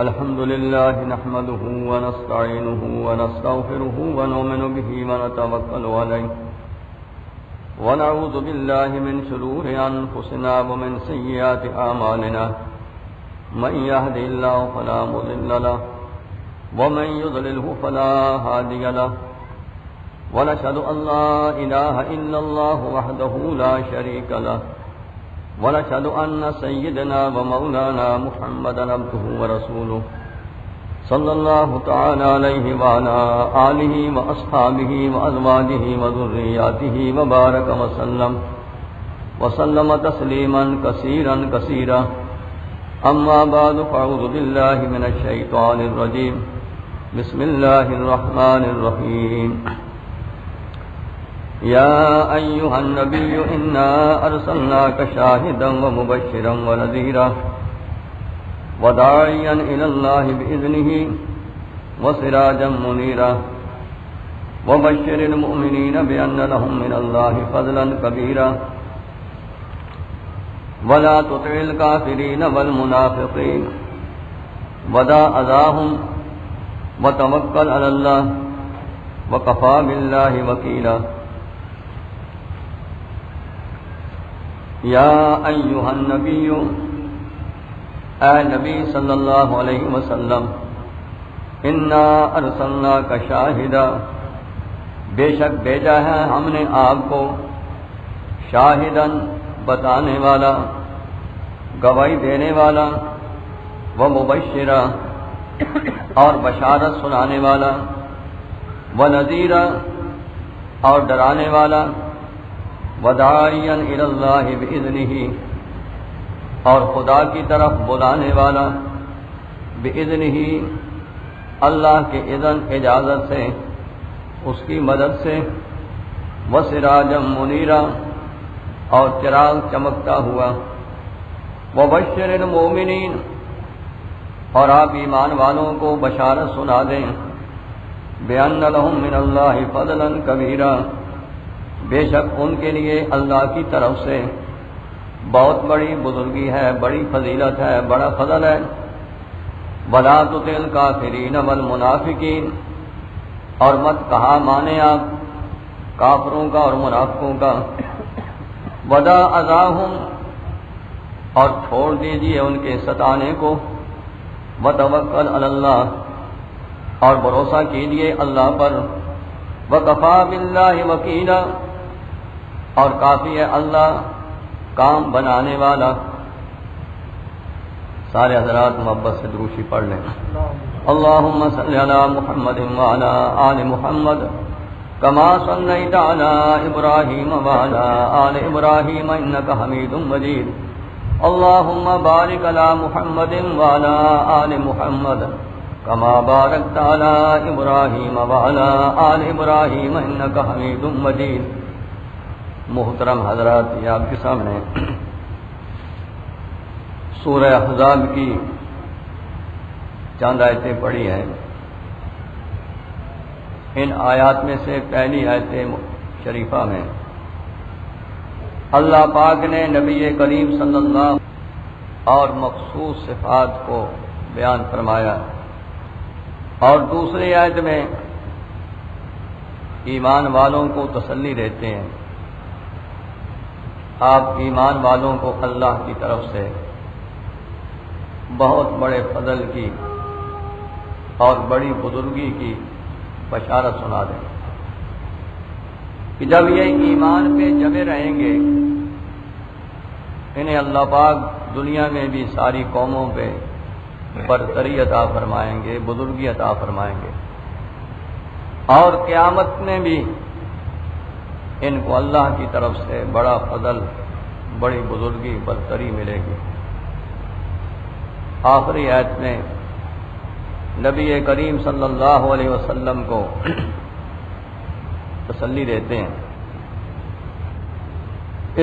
الحمد لله نحمده ونستعينه ونستغفره ونؤمن به ونتوكل عليه ونعوذ بالله من شرور أنفسنا ومن سيئات أعمالنا من يهد الله فلا مضل له ومن يضلله فلا هادي له ونشهد أن لا إله إلا الله وحده لا شريك له ونشهد أن سيدنا ومولانا محمدا عبده ورسوله صلى الله تعالى عليه وعلى آله وأصحابه وأزواجه وذرياته وبارك وسلم تسليما كثيرا كثيرا أما بعد فأعوذ بالله من الشيطان الرجيم بسم الله الرحمن الرحيم يا أيها النبي إنا أرسلناك شاهدا ومبشرا ونذيرا وداعيا إلى الله بإذنه وسراجا منيرا وبشر المؤمنين بأن لهم من الله فضلا كبيرا ولا تطع الكافرين والمنافقين ودع أذاهم وتوكل على الله وكفى بالله وكيلا یا ایھا النبی، اے نبی صلی اللہ علیہ وسلم، انا ارسلناک شاہدا، بے شک بھیجا ہے ہم نے آپ کو شاہدن، بتانے والا، گواہی دینے والا، ومبشرا، اور بشارت سنانے والا، ونذیرا، اور ڈرانے والا، وداعیا الی اللہ بإذنہ، اور خدا کی طرف بلانے والا، بإذنہ، اللہ کے اذن اجازت سے، اس کی مدد سے، وسراجا منیرا، اور چراغ چمکتا ہوا، وبشر المؤمنین، اور آپ ایمان والوں کو بشارت سنا دیں، بأن لہم من اللہ فضلا کبیرا، بے شک ان کے لیے اللہ کی طرف سے بہت بڑی بزرگی ہے، بڑی فضیلت ہے، بڑا فضل ہے۔ وَلَا تُطِعِ الْكَافِرِينَ وَالْمُنَافِقِينَ، اور مت کہا مانے آپ کافروں کا اور منافقوں کا، وَدَعْ أَذَاهُمْ، اور چھوڑ دیجئے ان کے ستانے کو، وَتَوَكَّلْ عَلَى اللَّهِ، اور بھروسہ کیجئے اللہ پر، وَكَفَى بِاللَّهِ وَكِيلًا، اور کافی ہے اللہ کام بنانے والا۔ سارے حضرات محبت سے دروشی پڑھ لیں۔ اللہم صلی علی محمد وعلی آل محمد کما صلیت علی ابراہیم وعلی آل ابراہیم انک حمید مجید۔ اللہم بارک علی محمد وعلی آل محمد کما بارکت علی ابراہیم وعلی آل ابراہیم انک حمید مجید۔ محترم حضرات، یہ آپ کے سامنے سورہ احزاب کی چند آیتیں پڑھی ہیں۔ ان آیات میں سے پہلی آیت شریفہ میں اللہ پاک نے نبی کریم صلی اللہ علیہ وسلم اور مخصوص صفات کو بیان فرمایا، اور دوسری آیت میں ایمان والوں کو تسلی دیتے ہیں۔ آپ ایمان والوں کو اللہ کی طرف سے بہت بڑے فضل کی اور بڑی بزرگی کی بشارت سنا دیں کہ جب یہ ایمان پہ جمے رہیں گے، انہیں اللہ پاک دنیا میں بھی ساری قوموں پہ برتری عطا فرمائیں گے، بزرگی عطا فرمائیں گے، اور قیامت میں بھی ان کو اللہ کی طرف سے بڑا فضل، بڑی بزرگی، برتری ملے گی۔ آخری آیت میں نبی کریم صلی اللہ علیہ وسلم کو تسلی دیتے ہیں۔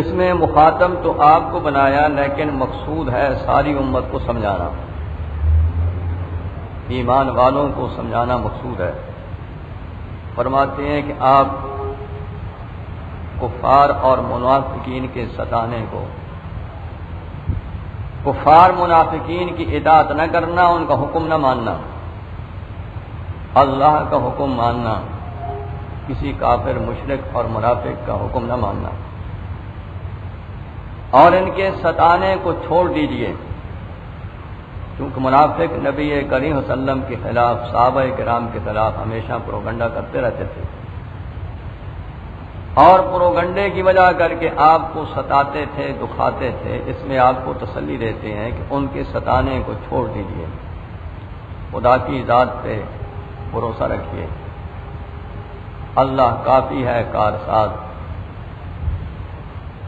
اس میں مخاطب تو آپ کو بنایا، لیکن مقصود ہے ساری امت کو سمجھانا، ایمان والوں کو سمجھانا مقصود ہے۔ فرماتے ہیں کہ آپ کفار اور منافقین کے ستانے کو کفار منافقین کی اطاعت نہ کرنا، ان کا حکم نہ ماننا، اللہ کا حکم ماننا، کسی کافر مشرک اور منافق کا حکم نہ ماننا، اور ان کے ستانے کو چھوڑ دیجئے، کیونکہ منافق نبی کریم صلی اللہ علیہ وسلم کے خلاف، صحابہ کرام کے خلاف ہمیشہ پروگنڈا کرتے رہتے تھے، اور پروگنڈے کی وجہ کر کے آپ کو ستاتے تھے، دکھاتے تھے۔ اس میں آپ کو تسلی دیتے ہیں کہ ان کے ستانے کو چھوڑ دیجئے، خدا کی ذات پہ بھروسہ رکھیے، اللہ کافی ہے کارساز،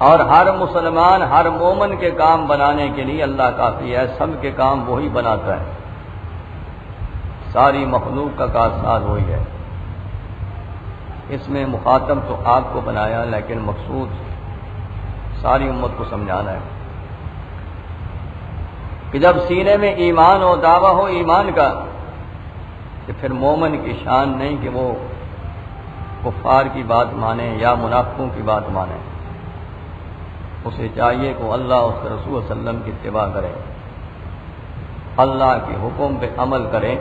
اور ہر مسلمان، ہر مومن کے کام بنانے کے لیے اللہ کافی ہے، سب کے کام وہی بناتا ہے، ساری مخلوق کا کارساز وہی ہے۔ اس میں مخاطب تو آپ کو بنایا، لیکن مقصود ساری امت کو سمجھانا ہے کہ جب سینے میں ایمان ہو، دعویٰ ہو ایمان کا، کہ پھر مومن کی شان نہیں کہ وہ کفار کی بات مانے یا منافقوں کی بات مانے، اسے چاہیے کہ اللہ اس کے رسول صلی اللہ علیہ وسلم کی اتباع کرے، اللہ کے حکم پہ عمل کرے،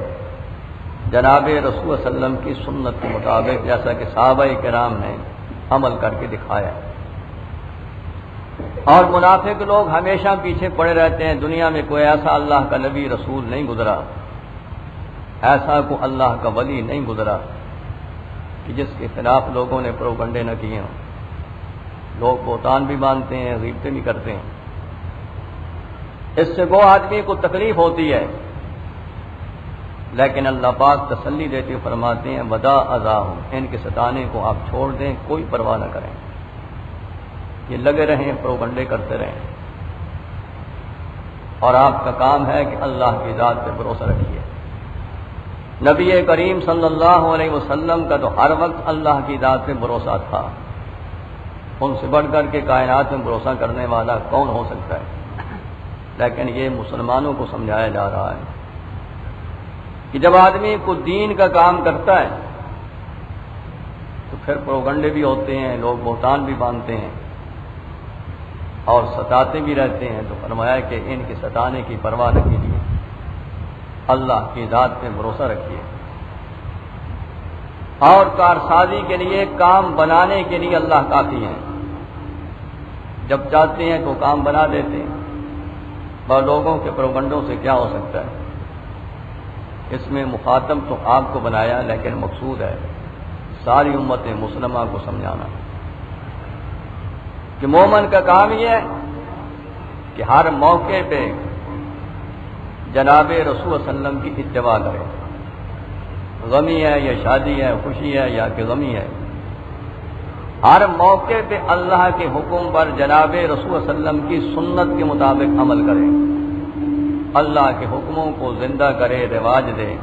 جناب رسول صلی اللہ علیہ وسلم کی سنت کے مطابق، جیسا کہ صحابہ کرام نے عمل کر کے دکھایا۔ اور منافق لوگ ہمیشہ پیچھے پڑے رہتے ہیں، دنیا میں کوئی ایسا اللہ کا نبی رسول نہیں گزرا، ایسا کو اللہ کا ولی نہیں گزرا کہ جس کے خلاف لوگوں نے پروگنڈے نہ کیے ہوں۔ لوگ بہتان بھی باندھتے ہیں، غیبتیں بھی کرتے ہیں، اس سے وہ آدمی کو تکلیف ہوتی ہے، لیکن اللہ پاک تسلی دیتے فرماتے ہیں ودا اذاہم، ان کے ستانے کو آپ چھوڑ دیں، کوئی پرواہ نہ کریں، یہ لگے رہیں، پروگنڈے کرتے رہیں، اور آپ کا کام ہے کہ اللہ کی ذات پہ بھروسہ رکھیے۔ نبی کریم صلی اللہ علیہ وسلم کا تو ہر وقت اللہ کی ذات پہ بھروسہ تھا، ان سے بڑھ کر کے کائنات میں بھروسہ کرنے والا کون ہو سکتا ہے؟ لیکن یہ مسلمانوں کو سمجھایا جا رہا ہے کہ جب آدمی کو دین کا کام کرتا ہے تو پھر پروگنڈے بھی ہوتے ہیں، لوگ بہتان بھی باندھتے ہیں اور ستاتے بھی رہتے ہیں، تو فرمایا کہ ان کے ستانے کی پرواہ نہ کیجیے، اللہ کی ذات پہ بھروسہ رکھیے، اور کارسازی کے لیے، کام بنانے کے لیے اللہ کافی ہیں، جب چاہتے ہیں تو کام بنا دیتے ہیں، اور لوگوں کے پروگنڈوں سے کیا ہو سکتا ہے؟ اس میں مخاطب تو آپ کو بنایا، لیکن مقصود ہے ساری امت مسلمہ کو سمجھانا کہ مومن کا کام یہ ہے کہ ہر موقع پہ جناب رسول صلی اللہ علیہ وسلم کی اتباع کرے، غمی ہے یا شادی ہے، خوشی ہے یا کہ غمی ہے، ہر موقع پہ اللہ کے حکم پر جناب رسول صلی اللہ علیہ وسلم کی سنت کے مطابق عمل کرے، اللہ کے حکموں کو زندہ کرے، رواج دے،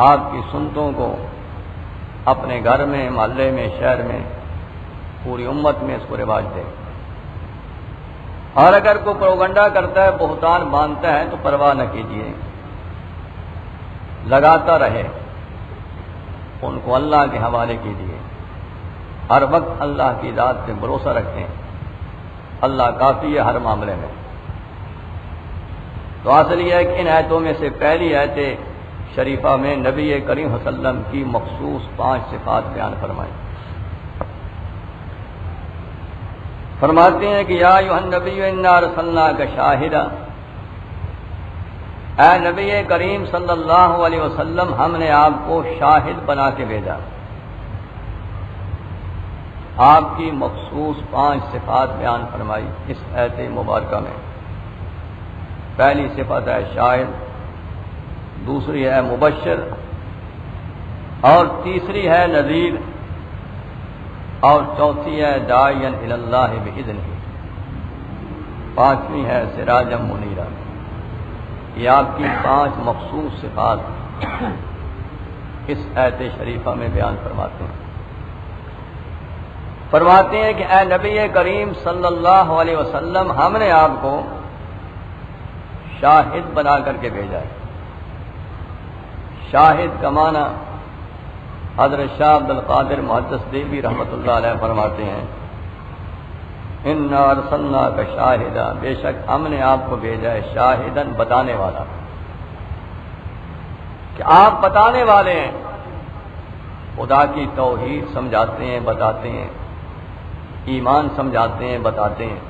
آپ کی سنتوں کو اپنے گھر میں، محلے میں، شہر میں، پوری امت میں اس کو رواج دے۔ اور اگر کوئی پروگنڈا کرتا ہے، بہتان باندھتا ہے، تو پرواہ نہ کیجیے، لگاتا رہے، ان کو اللہ کے حوالے کیجیے، ہر وقت اللہ کی ذات پہ بھروسہ رکھیں، اللہ کافی ہے ہر معاملے میں۔ تو اصل یہ ہے کہ ان آیتوں میں سے پہلی آیت شریفہ میں نبی کریم صلی اللہ علیہ وسلم کی مخصوص 5 صفات بیان فرمائیں۔ فرماتے ہیں کہ یا ایھا النبی انا ارسلناک شاہدا، اے نبی کریم صلی اللہ علیہ وسلم، ہم نے آپ کو شاہد بنا کے بھیجا۔ آپ کی مخصوص 5 صفات بیان فرمائی اس آیت مبارکہ میں۔ پہلی صفت ہے شاہد، دوسری ہے مبشر، اور تیسری ہے نذیر، اور چوتھی ہے داعیا الی اللہ باذنہ، پانچویں ہے سراجا منیرا۔ یہ آپ کی 5 مخصوص صفات اس آیت شریفہ میں بیان فرماتے ہیں۔ فرماتے ہیں کہ اے نبی کریم صلی اللہ علیہ وسلم، ہم نے آپ کو شاہد بنا کر کے بھیجا ہے۔ شاہد کا معنی حضرت شاہ عبد القادر محدث دہلوی رحمۃ اللہ علیہ فرماتے ہیں انا ارسلناک شاہدا، بے شک ہم نے آپ کو بھیجا ہے شاہدن، بتانے والا، کہ آپ بتانے والے ہیں، خدا کی توحید سمجھاتے ہیں، بتاتے ہیں، ایمان سمجھاتے ہیں، بتاتے ہیں،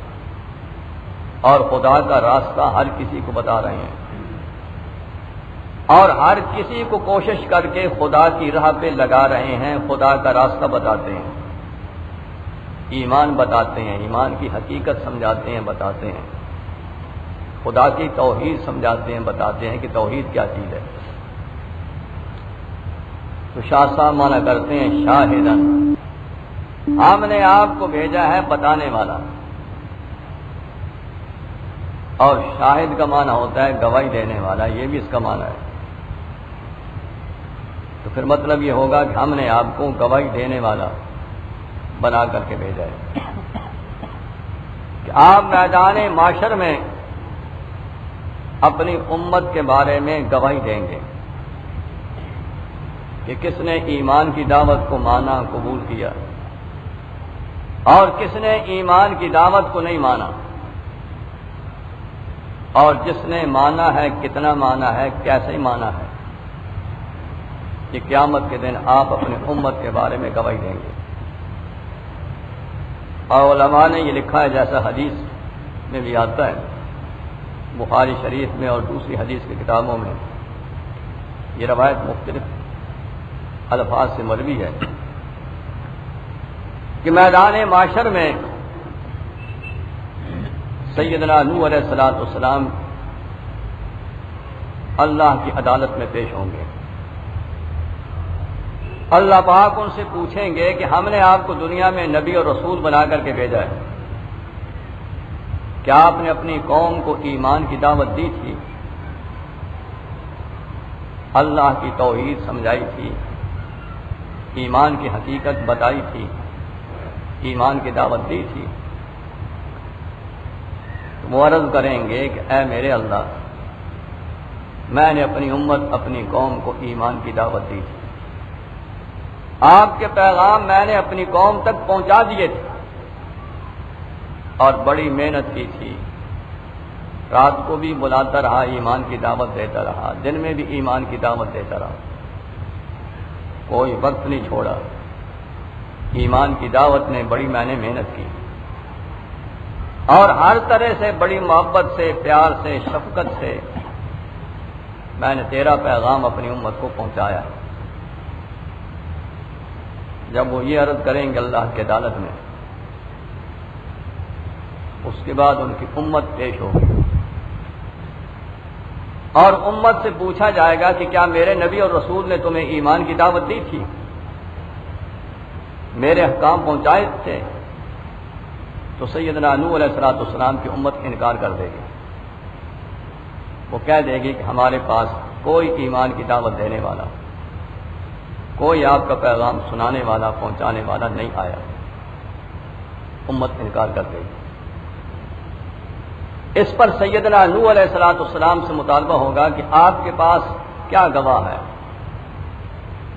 اور خدا کا راستہ ہر کسی کو بتا رہے ہیں، اور ہر کسی کو کوشش کر کے خدا کی راہ پہ لگا رہے ہیں، خدا کا راستہ بتاتے ہیں، ایمان بتاتے ہیں، ایمان کی حقیقت سمجھاتے ہیں، بتاتے ہیں، خدا کی توحید سمجھاتے ہیں، بتاتے ہیں کہ توحید کیا چیز ہے۔ تو شاہ صاحب مانا کرتے ہیں شاہدن، ہم نے آپ کو بھیجا ہے بتانے والا، اور شاہد کا معنی ہوتا ہے گواہی دینے والا، یہ بھی اس کا معنی ہے۔ تو پھر مطلب یہ ہوگا کہ ہم نے آپ کو گواہی دینے والا بنا کر کے بھیجا ہے کہ آپ میدان معاشر میں اپنی امت کے بارے میں گواہی دیں گے کہ کس نے ایمان کی دعوت کو مانا، قبول کیا، اور کس نے ایمان کی دعوت کو نہیں مانا، اور جس نے مانا ہے کتنا مانا ہے، کیسے مانا ہے۔ یہ قیامت کے دن آپ اپنی امت کے بارے میں گواہی دیں گے۔ اور علماء نے یہ لکھا ہے، جیسا حدیث میں بھی آتا ہے، بخاری شریف میں اور دوسری حدیث کی کتابوں میں یہ روایت مختلف الفاظ سے مروی ہے کہ میدان معاشر میں سیدنا نوح علیہ الصلوۃ والسلام اللہ کی عدالت میں پیش ہوں گے۔ اللہ پاک ان سے پوچھیں گے کہ ہم نے آپ کو دنیا میں نبی اور رسول بنا کر کے بھیجا ہے، کیا آپ نے اپنی قوم کو ایمان کی دعوت دی تھی، اللہ کی توحید سمجھائی تھی، ایمان کی حقیقت بتائی تھی، ایمان کی دعوت دی تھی؟ تو وہ عرض کریں گے کہ اے میرے اللہ، میں نے اپنی امت، اپنی قوم کو ایمان کی دعوت دی تھی، آپ کے پیغام میں نے اپنی قوم تک پہنچا دیے تھے، اور بڑی محنت کی تھی، رات کو بھی بلاتا رہا، ایمان کی دعوت دیتا رہا، دن میں بھی ایمان کی دعوت دیتا رہا، کوئی وقت نہیں چھوڑا، ایمان کی دعوت میں بڑی میں نے محنت کی، اور ہر طرح سے بڑی محبت سے، پیار سے، شفقت سے میں نے تیرا پیغام اپنی امت کو پہنچایا۔ جب وہ یہ عرض کریں گے اللہ کی عدالت میں، اس کے بعد ان کی امت پیش ہوگی، اور امت سے پوچھا جائے گا کہ کیا میرے نبی اور رسول نے تمہیں ایمان کی دعوت دی تھی، میرے احکام پہنچائے تھے؟ تو سیدنا نوح علیہ السلام کی امت انکار کر دے گی، وہ کہہ دے گی کہ ہمارے پاس کوئی ایمان کی دعوت دینے والا، کوئی آپ کا پیغام سنانے والا، پہنچانے والا نہیں آیا، امت انکار کر دے گی۔ اس پر سیدنا نوح علیہ السلام سے مطالبہ ہوگا کہ آپ کے پاس کیا گواہ ہے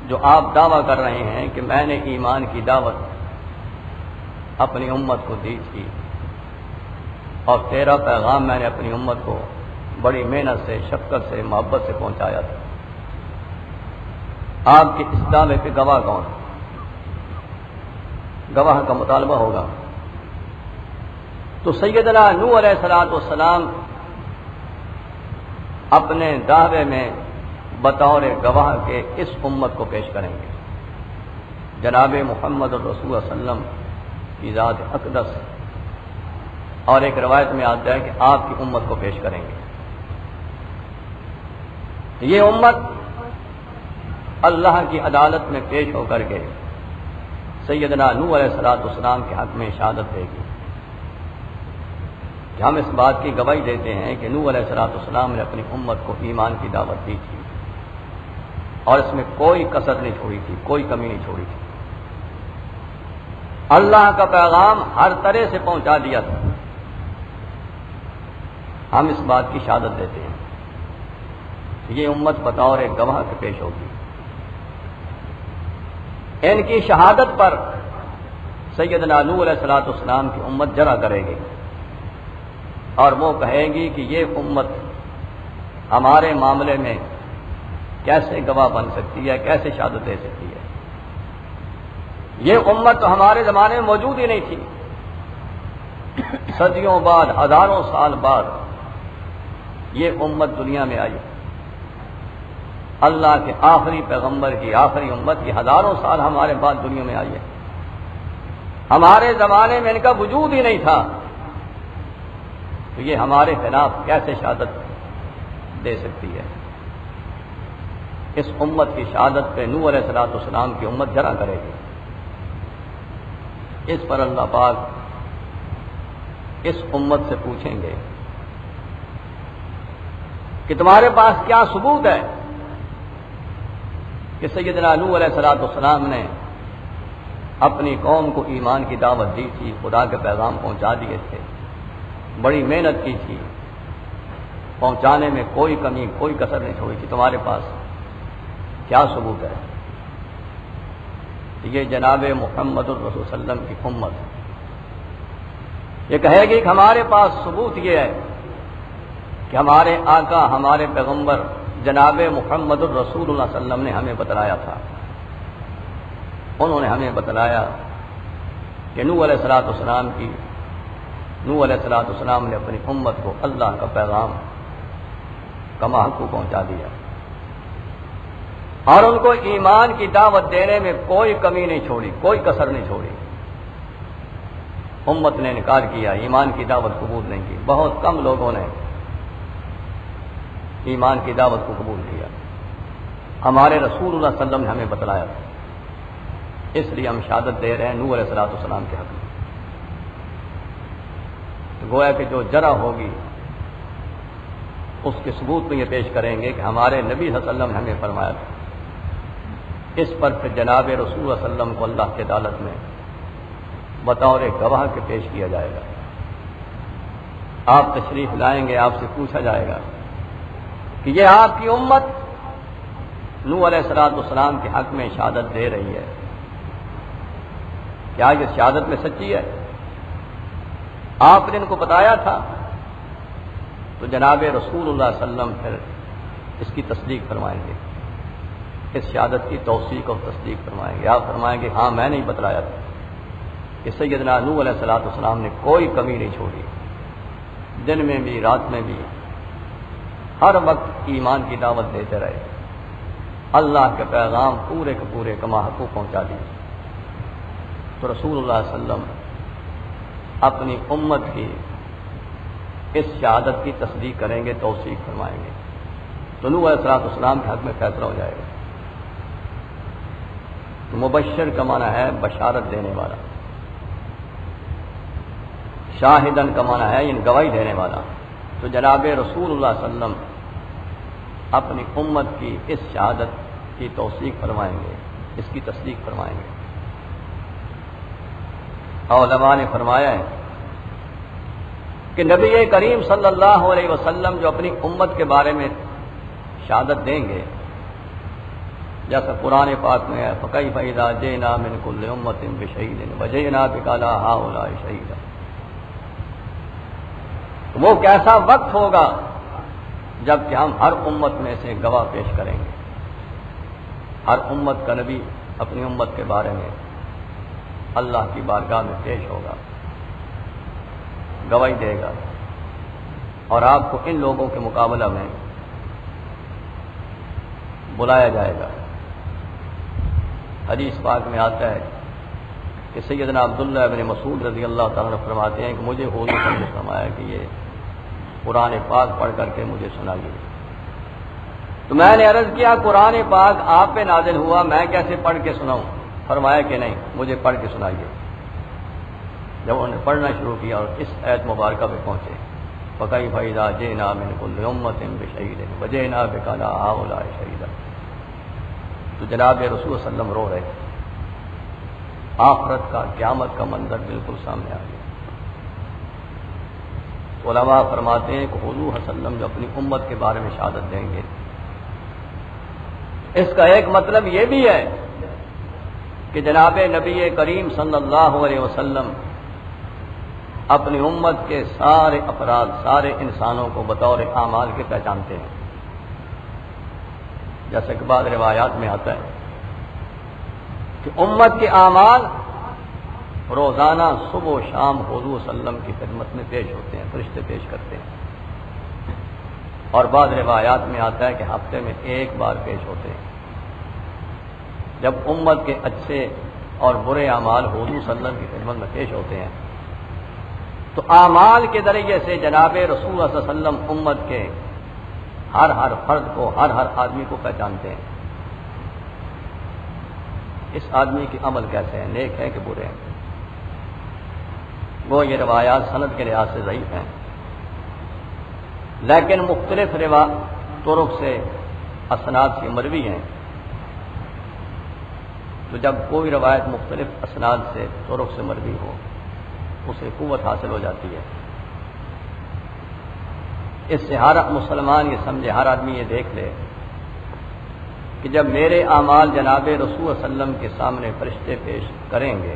جو آپ دعویٰ کر رہے ہیں کہ میں نے ایمان کی دعوت اپنی امت کو دی تھی، اور تیرا پیغام میں نے اپنی امت کو بڑی محنت سے، شفقت سے، محبت سے پہنچایا تھا، آپ کے اس دعوے پہ گواہ کون؟ گواہ کا مطالبہ ہوگا۔ تو سیدنا نوح علیہ السلام اپنے دعوے میں بطور گواہ کے اس امت کو پیش کریں گے، جناب محمد الرسول صلی اللہ علیہ وسلم کی ذات اقدس، اور ایک روایت میں آتا ہے کہ آپ کی امت کو پیش کریں گے۔ یہ امت اللہ کی عدالت میں پیش ہو کر کے سیدنا نوح علیہ السلام کے حق میں شہادت دے گی کہ ہم اس بات کی گواہی دیتے ہیں کہ نوح علیہ السلام نے اپنی امت کو ایمان کی دعوت دی تھی، اور اس میں کوئی کسر نہیں چھوڑی تھی، کوئی کمی نہیں چھوڑی تھی، اللہ کا پیغام ہر طرح سے پہنچا دیا تھا۔ ہم اس بات کی شہادت دیتے ہیں، یہ امت بطور ایک گواہ کے پیش ہوگی۔ ان کی شہادت پر سیدنا نوح علیہ الصلوۃ والسلام کی امت جرا کرے گی اور وہ کہے گی کہ یہ امت ہمارے معاملے میں کیسے گواہ بن سکتی ہے، کیسے شہادت دے سکتی ہے؟ یہ امت تو ہمارے زمانے میں موجود ہی نہیں تھی، صدیوں بعد، ہزاروں سال بعد یہ امت دنیا میں آئی، اللہ کے آخری پیغمبر کی آخری امت کی ہزاروں سال ہمارے بعد دنیا میں آئی ہے، ہمارے زمانے میں ان کا وجود ہی نہیں تھا، تو یہ ہمارے خلاف کیسے شہادت دے سکتی ہے؟ اس امت کی شہادت پہ نوح علیہ الصلوۃ والسلام کی امت جرا کرے گی۔ اس پر اللہ پاک اس امت سے پوچھیں گے کہ تمہارے پاس کیا ثبوت ہے کہ سیدنا نوح علیہ الصلوۃ والسلام نے اپنی قوم کو ایمان کی دعوت دی تھی، خدا کے پیغام پہنچا دیے تھے، بڑی محنت کی تھی، پہنچانے میں کوئی کمی کوئی کسر نہیں چھوڑی تھی، تمہارے پاس کیا ثبوت ہے؟ یہ جناب محمد الرسول صلی اللہ علیہ وسلم کی امت یہ کہے گی کہ ہمارے پاس ثبوت یہ ہے کہ ہمارے آقا، ہمارے پیغمبر جناب محمد الرسول اللہ صلی اللہ علیہ وسلم نے ہمیں بتلایا تھا، انہوں نے ہمیں بتلایا کہ نوح علیہ الصلوۃ والسلام نے اپنی امت کو اللہ کا پیغام کما حق کو پہنچا دیا اور ان کو ایمان کی دعوت دینے میں کوئی کمی نہیں چھوڑی، کوئی کسر نہیں چھوڑی۔ امت نے انکار کیا، ایمان کی دعوت قبول نہیں کی، بہت کم لوگوں نے ایمان کی دعوت کو قبول کیا، ہمارے رسول اللہ صلی اللہ علیہ وسلم نے ہمیں بتلایا تھا، اس لیے ہم شہادت دے رہے ہیں نوح علیہ الصلوۃ والسلام کے حق میں۔ تو گویا کہ جو جرا ہوگی اس کے ثبوت میں یہ پیش کریں گے کہ ہمارے نبی صلی اللہ علیہ وسلم نے ہمیں فرمایا تھا، اس پر پھر جناب رسول اللہ صلی اللہ علیہ وسلم کو اللہ کی عدالت میں بطور گواہ کے پیش کیا جائے گا، آپ تشریف لائیں گے، آپ سے پوچھا جائے گا کہ یہ آپ کی امت نوح علیہ الصلوۃ والسلام کے حق میں شہادت دے رہی ہے، کیا یہ شہادت میں سچی ہے؟ آپ نے ان کو بتایا تھا؟ تو جناب رسول اللہ صلی اللہ علیہ وسلم پھر اس کی تصدیق فرمائیں گے، اس شہادت کی توثیق اور تصدیق فرمائیں گے۔ آپ فرمائیں گے ہاں میں نے بتلایا تھا کہ سیدنا نوح علیہ الصلوۃ والسلام نے کوئی کمی نہیں چھوڑی، دن میں بھی رات میں بھی ہر وقت ایمان کی دعوت دیتے رہے، اللہ کے پیغام پورے کے پورے کما حقوق پہنچا دیے۔ تو رسول اللہ صلی اللہ علیہ وسلم اپنی امت کی اس شہادت کی تصدیق کریں گے، توثیق فرمائیں گے، تو نوح علیہ الصلوۃ والسلام کے حق میں فیصلہ ہو جائے گا۔ تو مبشر کا معنی ہے بشارت دینے والا، شاہدن کا معنی ہے یعنی گواہی دینے والا۔ تو جناب رسول اللہ صلی اللہ علیہ وسلم اپنی امت کی اس شہادت کی توثیق فرمائیں گے، اس کی تصدیق فرمائیں گے۔ علماء نے فرمایا ہے کہ نبی کریم صلی اللہ علیہ وسلم جو اپنی امت کے بارے میں شہادت دیں گے، جیسا قرآن پاک میں ہے فَكَيْفَ إِذَا جِئْنَا مِنْ كُلِّ أُمَّةٍ بِشَهِيدٍ وَجِئْنَا بِكَ عَلَىٰ هَٰؤُلَاءِ شَهِيدًا، وہ کیسا وقت ہوگا جب کہ ہم ہر امت میں سے گواہ پیش کریں گے، ہر امت کا نبی اپنی امت کے بارے میں اللہ کی بارگاہ میں پیش ہوگا، گواہی دے گا، اور آپ کو ان لوگوں کے مقابلہ میں بلایا جائے گا۔ حدیث پاک میں آتا ہے کہ سیدنا عبداللہ بن مسعود رضی اللہ تعالیٰ عنہ فرماتے ہیں کہ مجھے حضور صلی اللہ علیہ وسلم نے فرمایا کہ یہ قرآن پاک پڑھ کر کے مجھے سنائیے۔ تو میں نے عرض کیا قرآن پاک آپ پہ نازل ہوا، میں کیسے پڑھ کے سناؤں؟ فرمایا کہ نہیں، مجھے پڑھ کے سنائیے۔ جب انہوں نے پڑھنا شروع کیا اور اس آیت مبارکہ پہ پہنچے فَكَيْفَ إِذَا جِئْنَا مِنْ كُلِّ أُمَّةٍ بِشَهِيدٍ وَجِئْنَا بِكَ عَلَىٰ هَٰؤُلَاءِ شَهِيدًا، تو جناب رسول صلی اللہ علیہ وسلم رو رہے، آخرت کا قیامت کا منظر بالکل سامنے آ گیا۔ علماء فرماتے ہیں کہ حضور صلی اللہ علیہ وسلم جو اپنی امت کے بارے میں شہادت دیں گے، اس کا ایک مطلب یہ بھی ہے کہ جناب نبی کریم صلی اللہ علیہ وسلم اپنی امت کے سارے افراد، سارے انسانوں کو بطور اعمال کے پہچانتے ہیں. جیسے کہ بعض روایات میں آتا ہے کہ امت کے اعمال روزانہ صبح و شام حضور صلی اللہ علیہ وسلم کی خدمت میں پیش ہوتے ہیں، فرشتے پیش کرتے ہیں. اور بعض روایات میں آتا ہے کہ ہفتے میں ایک بار پیش ہوتے ہیں. جب امت کے اچھے اور برے اعمال حضور صلی اللہ علیہ وسلم کی خدمت میں پیش ہوتے ہیں تو اعمال کے ذریعے سے جناب رسول اللہ صلی اللہ علیہ وسلم امت کے ہر فرد کو، ہر آدمی کو پہچانتے ہیں. اس آدمی کے عمل کیسے ہیں، نیک ہے کہ برے ہیں. وہ یہ روایات سند کے لحاظ سے ضعیف ہیں، لیکن مختلف طرق سے اسناد سے مروی ہیں. تو جب کوئی روایت مختلف اسناد سے طرق سے مروی ہو اسے قوت حاصل ہو جاتی ہے. اس سے ہر مسلمان یہ سمجھے، ہر آدمی یہ دیکھ لے کہ جب میرے اعمال جناب رسول صلی اللہ علیہ وسلم کے سامنے فرشتے پیش کریں گے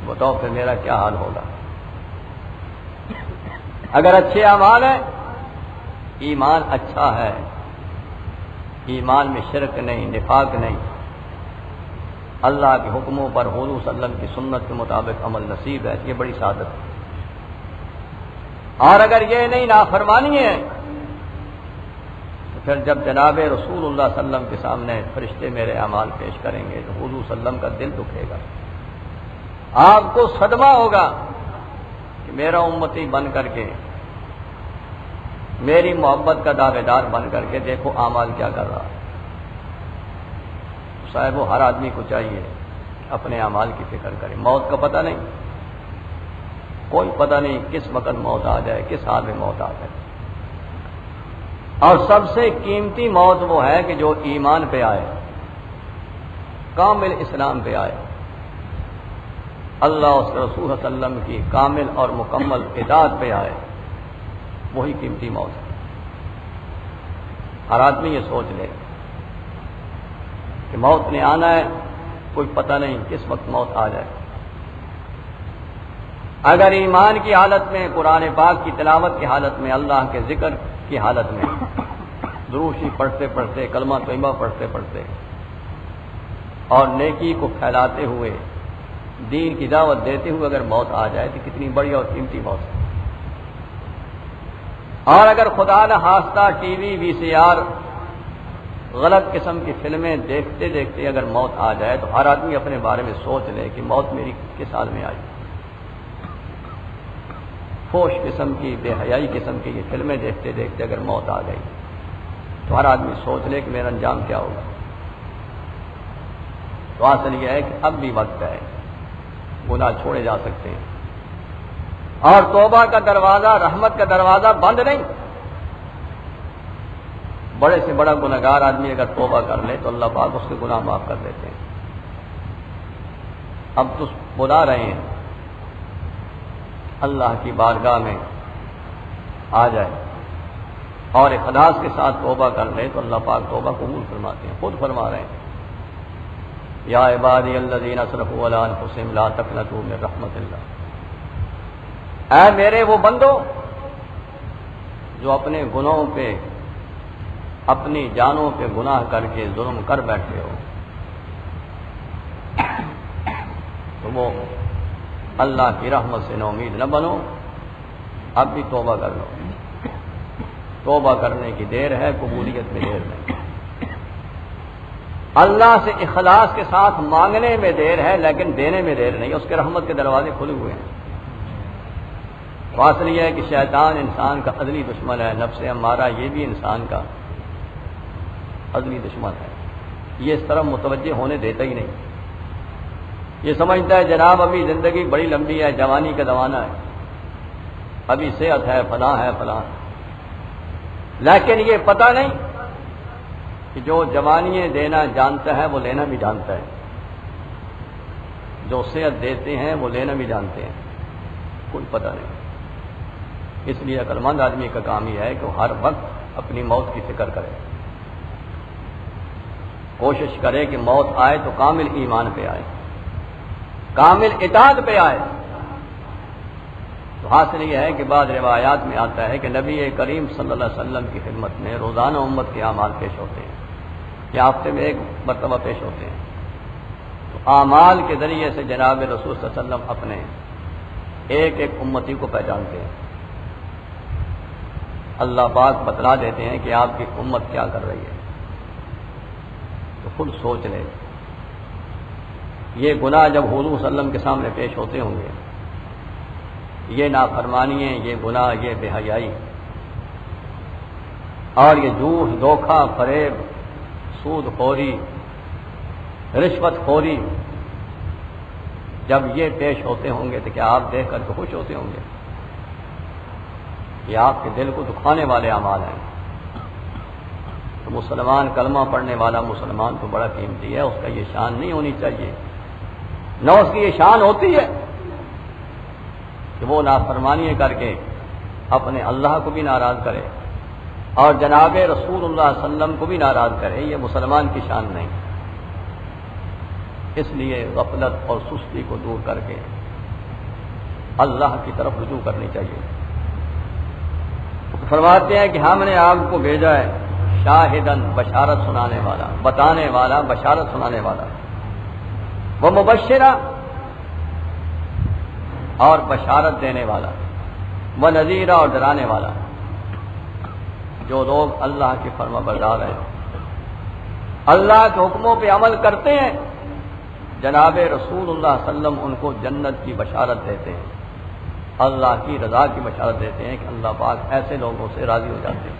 بتاؤ پھر میرا کیا حال ہوگا. اگر اچھے اعمال ہیں، ایمان اچھا ہے، ایمان میں شرک نہیں، نفاق نہیں، اللہ کے حکموں پر حضور صلی اللہ علیہ وسلم کی سنت کے مطابق عمل نصیب ہے، یہ بڑی سعادت ہے. اور اگر یہ نہیں، نافرمانی ہے، تو پھر جب جناب رسول اللہ صلی اللہ علیہ وسلم کے سامنے فرشتے میرے اعمال پیش کریں گے تو حضور صلی اللہ علیہ وسلم کا دل دکھے گا. آپ کو صدمہ ہوگا کہ میرا امتی بن کر کے، میری محبت کا دعوے دار بن کر کے دیکھو اعمال کیا کر رہا. صاحب وہ ہر آدمی کو چاہیے اپنے اعمال کی فکر کرے. موت کا پتہ نہیں، کوئی پتہ نہیں کس وقت موت آ جائے، کس حال میں موت آ جائے. اور سب سے قیمتی موت وہ ہے کہ جو ایمان پہ آئے، کامل اسلام پہ آئے، اللہ اس کے رسول صلی اللہ علیہ وسلم کی کامل اور مکمل اطاعت پہ آئے، وہی قیمتی موت ہے. ہر آدمی یہ سوچ لے کہ موت نے آنا ہے، کوئی پتہ نہیں کس وقت موت آ جائے. اگر ایمان کی حالت میں، قرآن پاک کی تلاوت کی حالت میں، اللہ کے ذکر کی حالت میں، درود شریف پڑھتے پڑھتے، کلمہ طیبہ پڑھتے پڑھتے اور نیکی کو پھیلاتے ہوئے، دین کی دعوت دیتے ہوئے اگر موت آ جائے تو کتنی بڑی اور قیمتی موت ہے. اور اگر خدا نہ خواستہ ٹی وی، وی سی آر، غلط قسم کی فلمیں دیکھتے دیکھتے اگر موت آ جائے تو ہر آدمی اپنے بارے میں سوچ لے کہ موت میری کس حال میں آئی. فوش قسم کی، بے حیائی قسم کی یہ فلمیں دیکھتے دیکھتے اگر موت آ گئی تو ہر آدمی سوچ لے کہ میرا انجام کیا ہوگا. تو اصل یہ ہے کہ اب بھی وقت ہے، گناہ چھوڑے جا سکتے ہیں. اور توبہ کا دروازہ، رحمت کا دروازہ بند نہیں. بڑے سے بڑا گنہگار آدمی اگر توبہ کر لے تو اللہ پاک اس کے گناہ معاف کر دیتے ہیں. اب تو بلا رہے ہیں اللہ کی بارگاہ میں آ جائے اور اخلاص کے ساتھ توبہ کر لے تو اللہ پاک توبہ قبول فرماتے ہیں. خود فرما رہے ہیں یا عبادی الذین اسرفوا علی انفسہم لا تقنطوا من رحمت اللہ. اے میرے وہ بندو جو اپنے گناہوں پہ، اپنی جانوں پہ گناہ کر کے ظلم کر بیٹھے ہو، تو وہ اللہ کی رحمت سے نا امید نہ بنو. اب بھی توبہ کر لو. توبہ کرنے کی دیر ہے، قبولیت میں دیر نہیں. اللہ سے اخلاص کے ساتھ مانگنے میں دیر ہے لیکن دینے میں دیر نہیں. اس کے رحمت کے دروازے کھلے ہوئے ہیں. اصل یہ ہے کہ شیطان انسان کا ازلی دشمن ہے، نفس امارہ یہ بھی انسان کا ازلی دشمن ہے. یہ اس طرح متوجہ ہونے دیتا ہی نہیں. یہ سمجھتا ہے جناب ابھی زندگی بڑی لمبی ہے، جوانی کا زمانہ ہے، ابھی صحت ہے، فلاں ہے فلاں. لیکن یہ پتہ نہیں کہ جو جوانی دینا جانتا ہے وہ لینا بھی جانتا ہے، جو صحت دیتے ہیں وہ لینا بھی جانتے ہیں. کوئی پتہ نہیں. اس لیے عقلمند آدمی کا کام یہ ہے کہ وہ ہر وقت اپنی موت کی فکر کرے. کوشش کرے کہ موت آئے تو کامل ایمان پہ آئے، کامل اطاعت پہ آئے۔ تو حاصل یہ ہے کہ بعض روایات میں آتا ہے کہ نبی کریم صلی اللہ علیہ وسلم کی خدمت میں روزانہ امت کے اعمال پیش ہوتے ہیں یا ہفتے میں ایک مرتبہ پیش ہوتے ہیں۔ تو اعمال کے ذریعے سے جناب رسول صلی اللہ علیہ وسلم اپنے ایک ایک امتی کو پہچانتے ہیں۔ اللہ پاک بتلا دیتے ہیں کہ آپ کی امت کیا کر رہی ہے، تو خود سوچ لیں۔ یہ گناہ جب حضور صلی اللہ علیہ وسلم کے سامنے پیش ہوتے ہوں گے، یہ نافرمانیاں، یہ گناہ، یہ بے حیائی اور یہ جھوٹ، دھوکہ، فریب، سود خوری، رشوت خوری، جب یہ پیش ہوتے ہوں گے تو کیا آپ دیکھ کر کے خوش ہوتے ہوں گے؟ یہ آپ کے دل کو دکھانے والے اعمال ہیں۔ تو مسلمان، کلمہ پڑھنے والا مسلمان تو بڑا قیمتی ہے، اس کا یہ شان نہیں ہونی چاہیے، نہ اس کی یہ شان ہوتی ہے کہ وہ نافرمانی کر کے اپنے اللہ کو بھی ناراض کرے اور جناب رسول اللہ صلی اللہ علیہ وسلم کو بھی ناراض کرے۔ یہ مسلمان کی شان نہیں۔ اس لیے غفلت اور سستی کو دور کر کے اللہ کی طرف رجوع کرنی چاہیے۔ فرماتے ہیں کہ ہم نے آپ کو بھیجا ہے شاہدن، بشارت سنانے والا، بتانے والا، بشارت سنانے والا، وہ مبشرہ، اور بشارت دینے والا، وہ نذیرہ، اور ڈرانے والا۔ جو لوگ اللہ کی فرما بردار ہیں، اللہ کے حکموں پہ عمل کرتے ہیں، جناب رسول اللہ صلی اللہ علیہ وسلم ان کو جنت کی بشارت دیتے ہیں، اللہ کی رضا کی بشارت دیتے ہیں کہ اللہ پاک ایسے لوگوں سے راضی ہو جاتے ہیں۔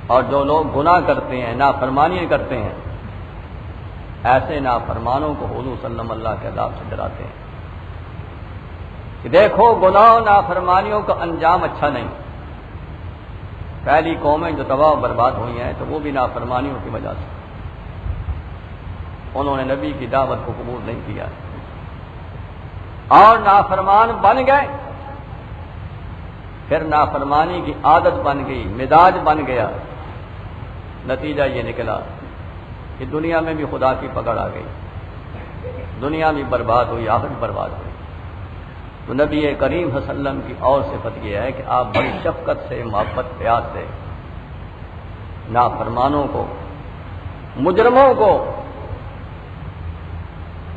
اور جو لوگ گناہ کرتے ہیں، نافرمانیاں کرتے ہیں، ایسے نافرمانوں کو حضور صلی اللہ علیہ وسلم اللہ کے عذاب سے ڈراتے ہیں کہ دیکھو گناہ و نافرمانیوں کا انجام اچھا نہیں۔ پہلی قومیں جو تباہ و برباد ہوئی ہیں تو وہ بھی نافرمانیوں کی وجہ سے، انہوں نے نبی کی دعوت کو قبول نہیں کیا اور نافرمان بن گئے، پھر نافرمانی کی عادت بن گئی، مزاج بن گیا، نتیجہ یہ نکلا کہ دنیا میں بھی خدا کی پکڑ آ گئی، دنیا بھی برباد ہوئی، آخرت برباد ہوئی۔ تو نبی کریم صلی اللہ علیہ وسلم کی اور صفت یہ ہے کہ آپ بڑی شفقت سے، محبت، پیار سے نافرمانوں کو، مجرموں کو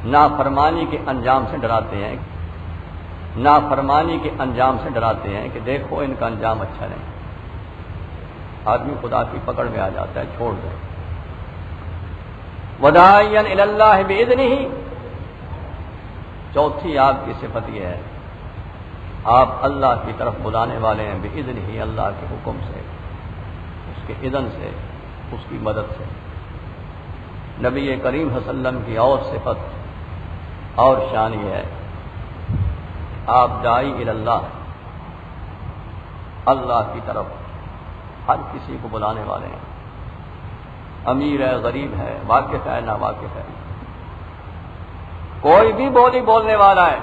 نافرمانی کے انجام سے ڈراتے ہیں، نافرمانی کے انجام سے ڈراتے ہیں کہ دیکھو ان کا انجام اچھا نہیں۔ آدمی خدا کی پکڑ میں آ جاتا ہے، چھوڑ دے۔ وداعیا الی اللہ باذنہ، چوتھی آپ کی صفت یہ ہے آپ اللہ کی طرف بلانے والے ہیں، باذنہ، اللہ کے حکم سے، اس کے اذن سے، اس کی مدد سے۔ نبی کریم صلی اللہ علیہ وسلم کی اور صفت اور شان یہ ہے آپ داعی الی اللہ، اللہ کی طرف ہر کسی کو بلانے والے ہیں، امیر ہے، غریب ہے، واقف ہے، ناواقف ہے، کوئی بھی بولی بولنے والا ہے،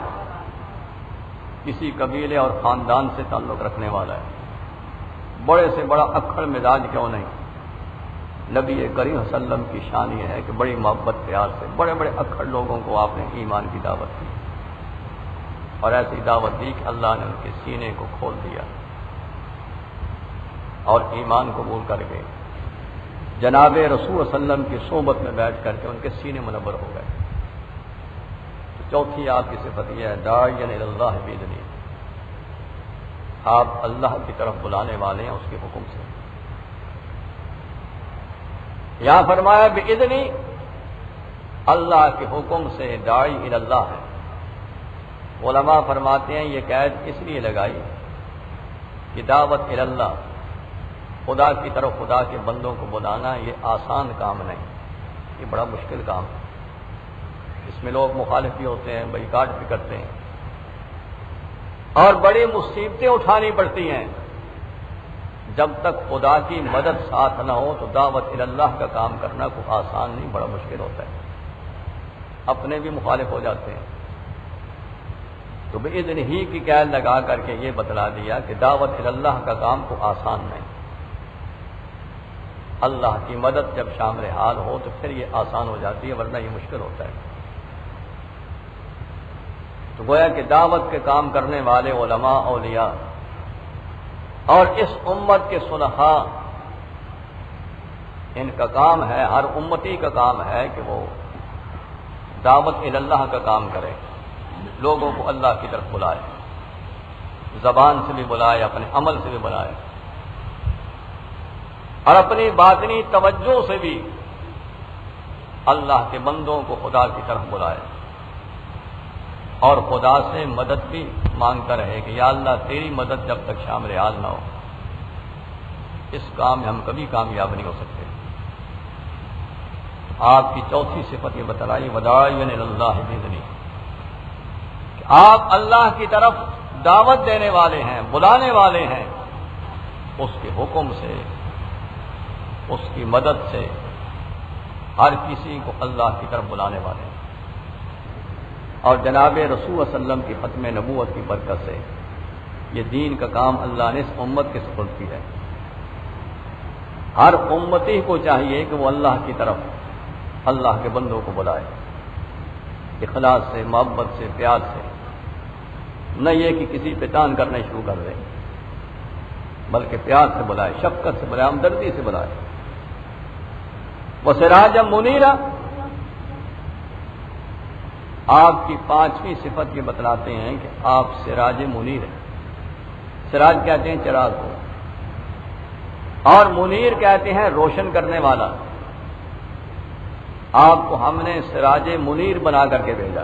کسی قبیلے اور خاندان سے تعلق رکھنے والا ہے، بڑے سے بڑا اکھڑ مزاج کیوں نہیں، نبی کریم صلی اللہ علیہ وسلم کی شان یہ ہے کہ بڑی محبت پیار سے بڑے بڑے اکھڑ لوگوں کو آپ نے ایمان کی دعوت دی، اور ایسی دعوت دی کہ اللہ نے ان کے سینے کو کھول دیا اور ایمان قبول کر کے جناب رسول صلی اللہ علیہ وسلم کی صحبت میں بیٹھ کر کے ان کے سینے منور ہو گئے۔ تو چوتھی آپ کی صفت یہ ہے داعیا الی اللہ باذنہ، آپ اللہ کی طرف بلانے والے ہیں اس کے حکم سے۔ یہاں فرمایا باذنہ، اللہ کے حکم سے داعی الی اللہ ہے۔ علماء فرماتے ہیں یہ قید اس لیے لگائی کہ دعوت الی اللہ، خدا کی طرف خدا کے بندوں کو بلانا یہ آسان کام نہیں، یہ بڑا مشکل کام ہے، اس میں لوگ مخالف بھی ہوتے ہیں، بائیکاٹ بھی کرتے ہیں، اور بڑی مصیبتیں اٹھانی پڑتی ہیں۔ جب تک خدا کی مدد ساتھ نہ ہو تو دعوت الی اللہ کا کام کرنا کوئی آسان نہیں، بڑا مشکل ہوتا ہے، اپنے بھی مخالف ہو جاتے ہیں۔ تو باذن ہی کی قید لگا کر کے یہ بتلا دیا کہ دعوت الی اللہ کا کام کو آسان نہیں، اللہ کی مدد جب شامل حال ہو تو پھر یہ آسان ہو جاتی ہے، ورنہ یہ مشکل ہوتا ہے۔ تو گویا کہ دعوت کے کام کرنے والے علماء، اولیاء اور اس امت کے صلحاء، ان کا کام ہے، ہر امتی کا کام ہے کہ وہ دعوت اللہ کا کام کرے، لوگوں کو اللہ کی طرف بلائے، زبان سے بھی بلائے، اپنے عمل سے بھی بلائے، اور اپنی باطنی توجہ سے بھی اللہ کے بندوں کو خدا کی طرف بلائے، اور خدا سے مدد بھی مانگتا رہے کہ یا اللہ تیری مدد جب تک شامل حال نہ ہو اس کام میں ہم کبھی کامیاب نہیں ہو سکتے۔ آپ کی چوتھی صفت یہ بتلائی وداعیا الی اللہ باذنہ، کہ آپ اللہ کی طرف دعوت دینے والے ہیں، بلانے والے ہیں، اس کے حکم سے، اس کی مدد سے، ہر کسی کو اللہ کی طرف بلانے والے ہیں۔ اور جناب رسول صلی اللہ علیہ وسلم کی ختم نبوت کی برکت سے یہ دین کا کام اللہ نے اس امت کے سپرد کی ہے۔ ہر امتی کو چاہیے کہ وہ اللہ کی طرف اللہ کے بندوں کو بلائے، اخلاص سے، محبت سے، پیار سے، نہ یہ کہ کسی پہ تان کرنا شروع کر دیں، بلکہ پیار سے بلائے، شفقت سے بلائے، ہمدردی سے بلائے۔ وسراجا منیرا، آپ کی پانچویں صفت یہ بتلاتے ہیں کہ آپ سراج منیر ہیں۔ سراج کہتے ہیں چراغ کو، اور منیر کہتے ہیں روشن کرنے والا۔ آپ کو ہم نے سراج منیر بنا کر کے بھیجا،